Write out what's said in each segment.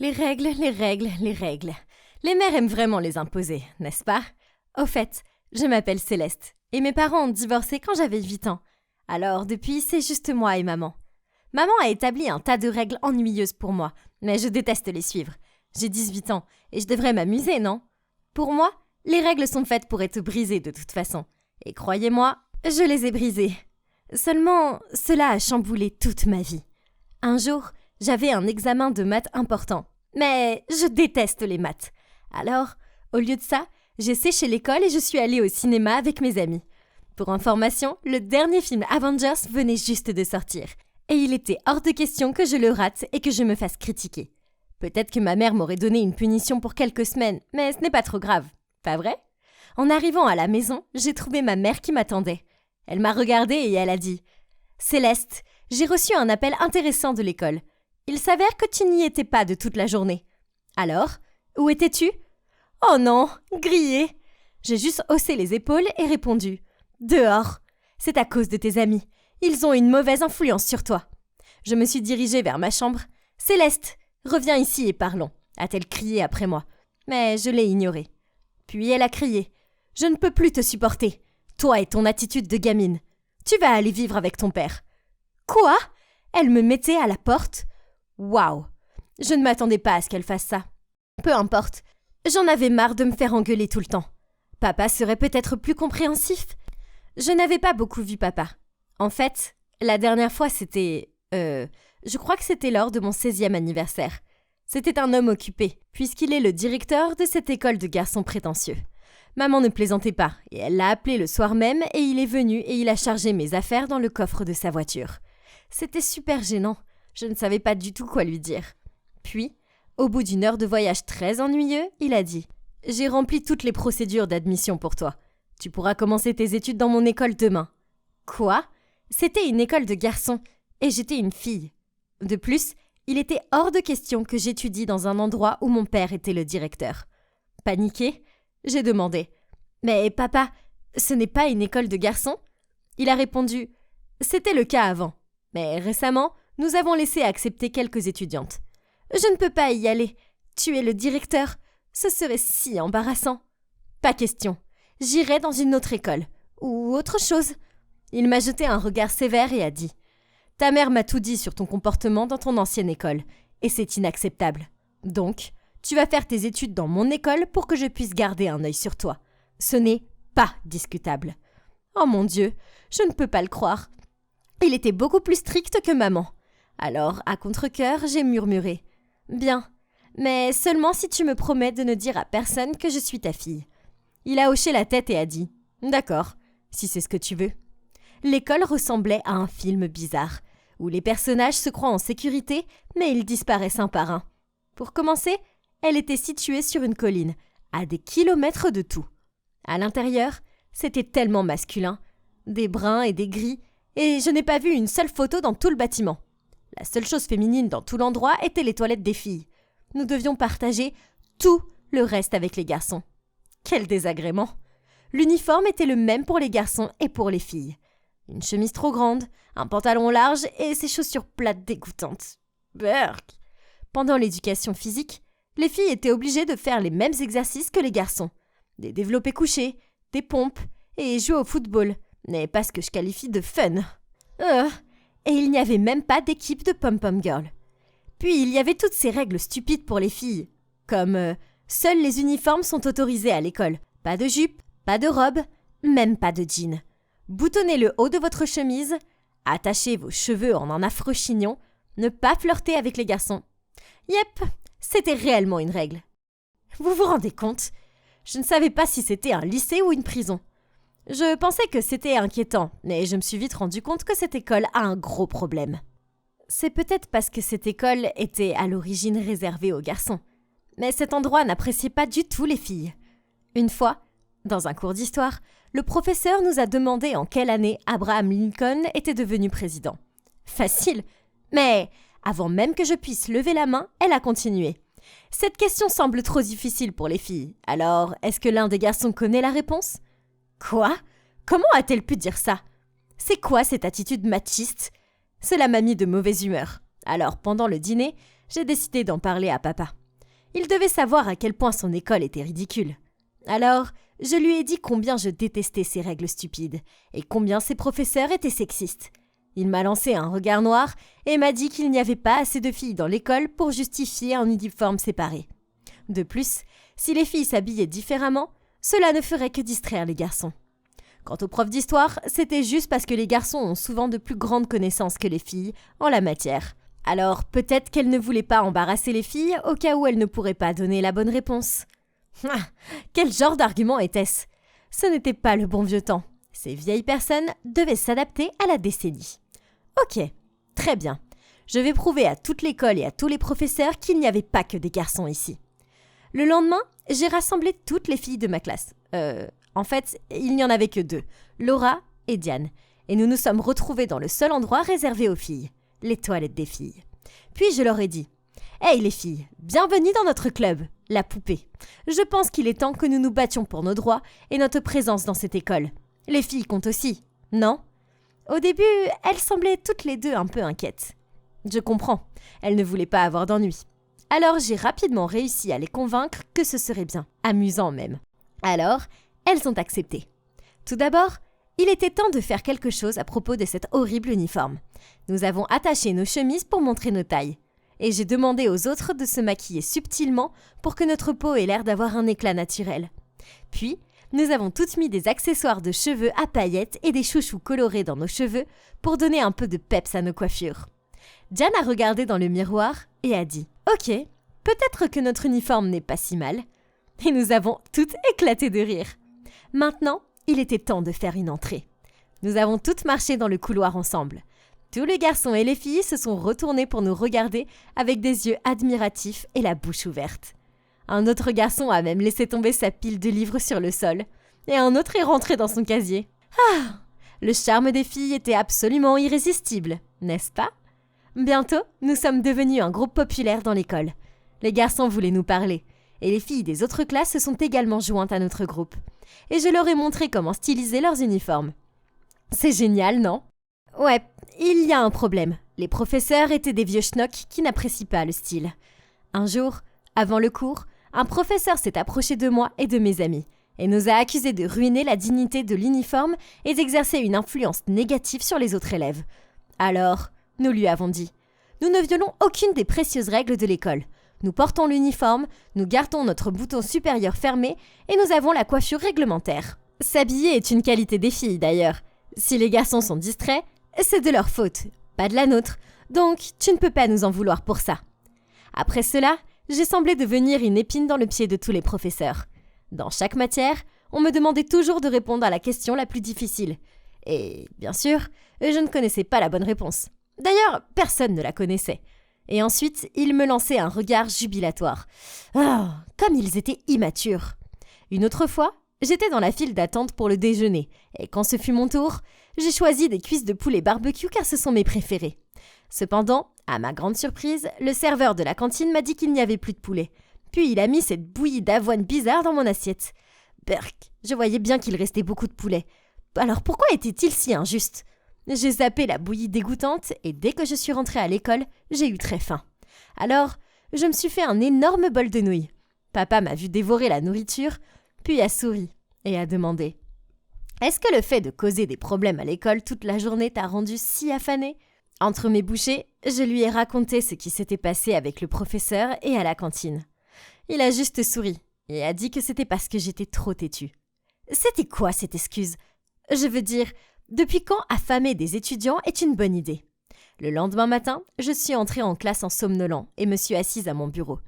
Les règles, les règles, les règles. Les mères aiment vraiment les imposer, n'est-ce pas? Au fait, je m'appelle Céleste, et mes parents ont divorcé quand j'avais 8 ans. Alors, depuis, c'est juste moi et maman. Maman a établi un tas de règles ennuyeuses pour moi, mais je déteste les suivre. J'ai 18 ans, et je devrais m'amuser, non? Pour moi, les règles sont faites pour être brisées de toute façon. Et croyez-moi, je les ai brisées. Seulement, cela a chamboulé toute ma vie. Un jour, j'avais un examen de maths important. Mais je déteste les maths. Alors, au lieu de ça, j'ai séché l'école et je suis allée au cinéma avec mes amis. Pour information, le dernier film Avengers venait juste de sortir. Et il était hors de question que je le rate et que je me fasse critiquer. Peut-être que ma mère m'aurait donné une punition pour quelques semaines, mais ce n'est pas trop grave. Pas vrai? En arrivant à la maison, j'ai trouvé ma mère qui m'attendait. Elle m'a regardée et elle a dit « Céleste, j'ai reçu un appel intéressant de l'école. Il s'avère que tu n'y étais pas de toute la journée. Alors, où étais-tu? » « Oh non, grillée !» J'ai juste haussé les épaules et répondu « Dehors. C'est à cause de tes amis. Ils ont une mauvaise influence sur toi. » Je me suis dirigée vers ma chambre. « Céleste, reviens ici et parlons » a-t-elle crié après moi. Mais je l'ai ignorée. Puis elle a crié « Je ne peux plus te supporter. Toi et ton attitude de gamine. Tu vas aller vivre avec ton père. » Quoi? Elle me mettait à la porte? Waouh! Je ne m'attendais pas à ce qu'elle fasse ça. Peu importe. J'en avais marre de me faire engueuler tout le temps. Papa serait peut-être plus compréhensif. Je n'avais pas beaucoup vu papa. En fait, la dernière fois c'était... je crois que c'était lors de mon 16e anniversaire. C'était un homme occupé, puisqu'il est le directeur de cette école de garçons prétentieux. Maman ne plaisantait pas, et elle l'a appelé le soir même, et il est venu et il a chargé mes affaires dans le coffre de sa voiture. C'était super gênant. Je ne savais pas du tout quoi lui dire. Puis, au bout d'une heure de voyage très ennuyeux, il a dit « J'ai rempli toutes les procédures d'admission pour toi. Tu pourras commencer tes études dans mon école demain. » Quoi? C'était une école de garçons, et j'étais une fille. De plus, il était hors de question que j'étudie dans un endroit où mon père était le directeur. Paniquée, j'ai demandé « Mais papa, ce n'est pas une école de garçons ?» Il a répondu « C'était le cas avant, mais récemment, nous avons laissé accepter quelques étudiantes. » Je ne peux pas y aller. Tu es le directeur. Ce serait si embarrassant. Pas question. J'irai dans une autre école. Ou autre chose. Il m'a jeté un regard sévère et a dit « Ta mère m'a tout dit sur ton comportement dans ton ancienne école. Et c'est inacceptable. Donc, tu vas faire tes études dans mon école pour que je puisse garder un œil sur toi. Ce n'est pas discutable. » Oh mon Dieu, je ne peux pas le croire. Il était beaucoup plus strict que maman. Alors, à contre-cœur, j'ai murmuré « Bien, mais seulement si tu me promets de ne dire à personne que je suis ta fille. » Il a hoché la tête et a dit « D'accord, si c'est ce que tu veux. » L'école ressemblait à un film bizarre, où les personnages se croient en sécurité, mais ils disparaissent un par un. Pour commencer, elle était située sur une colline, à des kilomètres de tout. À l'intérieur, c'était tellement masculin, des bruns et des gris, et je n'ai pas vu une seule photo dans tout le bâtiment. La seule chose féminine dans tout l'endroit étaient les toilettes des filles. Nous devions partager tout le reste avec les garçons. Quel désagrément! L'uniforme était le même pour les garçons et pour les filles. Une chemise trop grande, un pantalon large et ces chaussures plates dégoûtantes. Berk! Pendant l'éducation physique, les filles étaient obligées de faire les mêmes exercices que les garçons. Des développés couchés, des pompes et jouer au football n'est pas ce que je qualifie de fun. Et il n'y avait même pas d'équipe de pom-pom girl. Puis il y avait toutes ces règles stupides pour les filles, comme seuls les uniformes sont autorisés à l'école. Pas de jupe, pas de robe, même pas de jean. Boutonnez le haut de votre chemise, attachez vos cheveux en un affreux chignon, ne pas flirter avec les garçons. Yep, c'était réellement une règle. Vous vous rendez compte? Je ne savais pas si c'était un lycée ou une prison. Je pensais que c'était inquiétant, mais je me suis vite rendu compte que cette école a un gros problème. C'est peut-être parce que cette école était à l'origine réservée aux garçons. Mais cet endroit n'appréciait pas du tout les filles. Une fois, dans un cours d'histoire, le professeur nous a demandé en quelle année Abraham Lincoln était devenu président. Facile, mais avant même que je puisse lever la main, elle a continué. Cette question semble trop difficile pour les filles. Alors, est-ce que l'un des garçons connaît la réponse? Quoi? Comment a-t-elle pu dire ça? C'est quoi cette attitude machiste? Cela m'a mis de mauvaise humeur. Alors, pendant le dîner, j'ai décidé d'en parler à papa. Il devait savoir à quel point son école était ridicule. Alors, je lui ai dit combien je détestais ces règles stupides et combien ses professeurs étaient sexistes. Il m'a lancé un regard noir et m'a dit qu'il n'y avait pas assez de filles dans l'école pour justifier un uniforme séparé. De plus, si les filles s'habillaient différemment, cela ne ferait que distraire les garçons. Quant aux profs d'histoire, c'était juste parce que les garçons ont souvent de plus grandes connaissances que les filles en la matière. Alors peut-être qu'elle ne voulait pas embarrasser les filles au cas où elles ne pourraient pas donner la bonne réponse. Ah, quel genre d'argument était-ce ? Ce n'était pas le bon vieux temps. Ces vieilles personnes devaient s'adapter à la décennie. Ok, très bien. Je vais prouver à toute l'école et à tous les professeurs qu'il n'y avait pas que des garçons ici. Le lendemain, j'ai rassemblé toutes les filles de ma classe. En fait, il n'y en avait que 2, Laura et Diane. Et nous nous sommes retrouvés dans le seul endroit réservé aux filles, les toilettes des filles. Puis je leur ai dit « Hey les filles, bienvenue dans notre club, la poupée. Je pense qu'il est temps que nous nous battions pour nos droits et notre présence dans cette école. Les filles comptent aussi, non ?» Au début, elles semblaient toutes les 2 un peu inquiètes. Je comprends, elles ne voulaient pas avoir d'ennui. Alors j'ai rapidement réussi à les convaincre que ce serait bien, amusant même. Alors, elles ont accepté. Tout d'abord, il était temps de faire quelque chose à propos de cet horrible uniforme. Nous avons attaché nos chemises pour montrer nos tailles. Et j'ai demandé aux autres de se maquiller subtilement pour que notre peau ait l'air d'avoir un éclat naturel. Puis, nous avons toutes mis des accessoires de cheveux à paillettes et des chouchous colorés dans nos cheveux pour donner un peu de peps à nos coiffures. Diane a regardé dans le miroir et a dit « Ok, peut-être que notre uniforme n'est pas si mal. » Et nous avons toutes éclaté de rire. Maintenant, il était temps de faire une entrée. Nous avons toutes marché dans le couloir ensemble. Tous les garçons et les filles se sont retournés pour nous regarder avec des yeux admiratifs et la bouche ouverte. Un autre garçon a même laissé tomber sa pile de livres sur le sol. Et un autre est rentré dans son casier. Ah ! Le charme des filles était absolument irrésistible, n'est-ce pas ? Bientôt, nous sommes devenus un groupe populaire dans l'école. Les garçons voulaient nous parler, et les filles des autres classes se sont également jointes à notre groupe. Et je leur ai montré comment styliser leurs uniformes. C'est génial, non ? Ouais, il y a un problème. Les professeurs étaient des vieux schnocks qui n'apprécient pas le style. Un jour, avant le cours, un professeur s'est approché de moi et de mes amis, et nous a accusés de ruiner la dignité de l'uniforme et d'exercer une influence négative sur les autres élèves. Alors, nous lui avons dit « Nous ne violons aucune des précieuses règles de l'école. Nous portons l'uniforme, nous gardons notre bouton supérieur fermé et nous avons la coiffure réglementaire. S'habiller est une qualité des filles d'ailleurs. Si les garçons sont distraits, c'est de leur faute, pas de la nôtre. Donc, tu ne peux pas nous en vouloir pour ça. » Après cela, j'ai semblé devenir une épine dans le pied de tous les professeurs. Dans chaque matière, on me demandait toujours de répondre à la question la plus difficile. Et, bien sûr, je ne connaissais pas la bonne réponse. D'ailleurs, personne ne la connaissait. Et ensuite, ils me lançaient un regard jubilatoire. Oh, comme ils étaient immatures. Une autre fois, j'étais dans la file d'attente pour le déjeuner. Et quand ce fut mon tour, j'ai choisi des cuisses de poulet barbecue car ce sont mes préférées. Cependant, à ma grande surprise, le serveur de la cantine m'a dit qu'il n'y avait plus de poulet. Puis il a mis cette bouillie d'avoine bizarre dans mon assiette. Berk, je voyais bien qu'il restait beaucoup de poulet. Alors pourquoi était-il si injuste ? J'ai zappé la bouillie dégoûtante et dès que je suis rentrée à l'école, j'ai eu très faim. Alors, je me suis fait un énorme bol de nouilles. Papa m'a vu dévorer la nourriture, puis a souri et a demandé « Est-ce que le fait de causer des problèmes à l'école toute la journée t'a rendu si affané ?» Entre mes bouchées, je lui ai raconté ce qui s'était passé avec le professeur et à la cantine. Il a juste souri et a dit que c'était parce que j'étais trop têtue. C'était quoi cette excuse ? Je veux dire, depuis quand affamer des étudiants est une bonne idée ? Le lendemain matin, je suis entrée en classe en somnolent et me suis assise à mon bureau.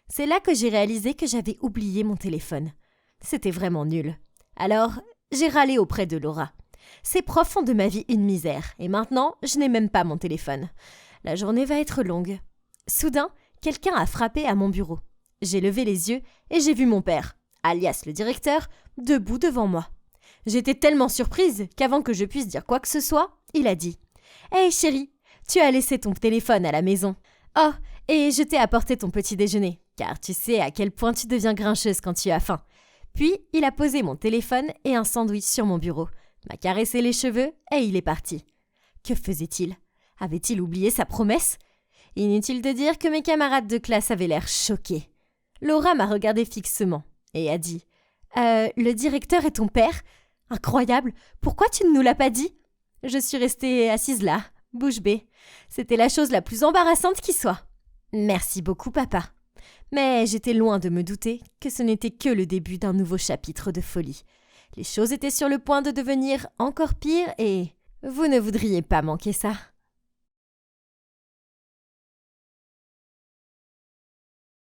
C'est là que j'ai réalisé que j'avais oublié mon téléphone. C'était vraiment nul. Alors, j'ai râlé auprès de Laura. Ces profs font de ma vie une misère et maintenant, je n'ai même pas mon téléphone. La journée va être longue. Soudain, quelqu'un a frappé à mon bureau. J'ai levé les yeux et j'ai vu mon père, alias le directeur, debout devant moi. J'étais tellement surprise qu'avant que je puisse dire quoi que ce soit, il a dit « Hey chérie, tu as laissé ton téléphone à la maison. Oh, et je t'ai apporté ton petit déjeuner, car tu sais à quel point tu deviens grincheuse quand tu as faim. » Puis, il a posé mon téléphone et un sandwich sur mon bureau, m'a caressé les cheveux et il est parti. Que faisait-il ? Avait-il oublié sa promesse ? Inutile de dire que mes camarades de classe avaient l'air choqués. Laura m'a regardé fixement et a dit « Le directeur est ton père ? Incroyable, pourquoi tu ne nous l'as pas dit ?» Je suis restée assise là, bouche bée. C'était la chose la plus embarrassante qui soit. Merci beaucoup, papa. Mais j'étais loin de me douter que ce n'était que le début d'un nouveau chapitre de folie. Les choses étaient sur le point de devenir encore pires et vous ne voudriez pas manquer ça.